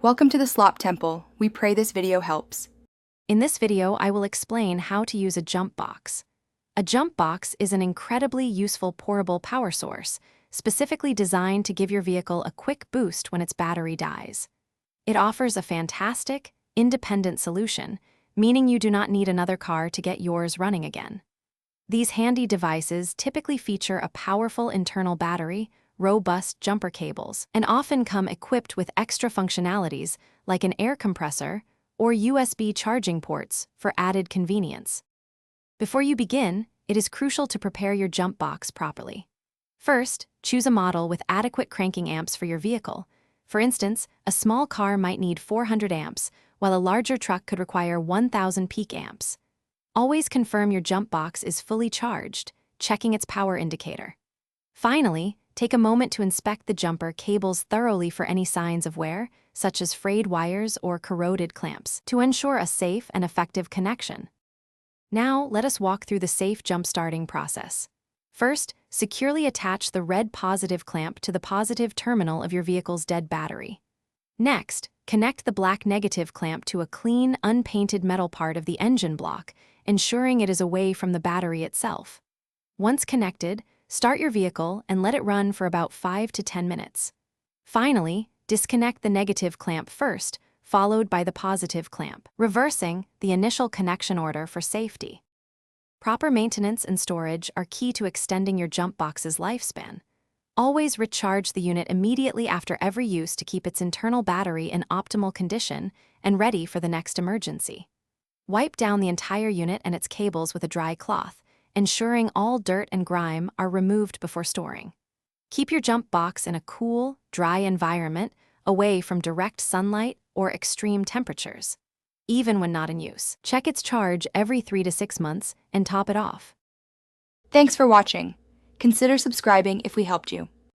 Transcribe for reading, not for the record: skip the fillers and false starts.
Welcome to the Slop Temple. We pray this video helps. In this video, I will explain how to use a jump box. A jump box is an incredibly useful portable power source, specifically designed to give your vehicle a quick boost when its battery dies. It offers a fantastic, independent solution, meaning you do not need another car to get yours running again. These handy devices typically feature a powerful internal battery, robust jumper cables, and often come equipped with extra functionalities like an air compressor or USB charging ports for added convenience. Before you begin, it is crucial to prepare your jump box properly. First, choose a model with adequate cranking amps for your vehicle. For instance, a small car might need 400 amps, while a larger truck could require 1,000 peak amps. Always confirm your jump box is fully charged, checking its power indicator. Finally, take a moment to inspect the jumper cables thoroughly for any signs of wear, such as frayed wires or corroded clamps, to ensure a safe and effective connection. Now, let us walk through the safe jump-starting process. First, securely attach the red positive clamp to the positive terminal of your vehicle's dead battery. Next, connect the black negative clamp to a clean, unpainted metal part of the engine block, ensuring it is away from the battery itself. Once connected, start your vehicle and let it run for about 5 to 10 minutes. Finally, disconnect the negative clamp first, followed by the positive clamp, reversing the initial connection order for safety. Proper maintenance and storage are key to extending your jump box's lifespan. Always recharge the unit immediately after every use to keep its internal battery in optimal condition and ready for the next emergency. Wipe down the entire unit and its cables with a dry cloth, ensuring all dirt and grime are removed before storing. Keep your jump box in a cool, dry environment, away from direct sunlight or extreme temperatures. Even when not in use, check its charge every 3 to 6 months and top it off. Thanks for watching. Consider subscribing if we helped you.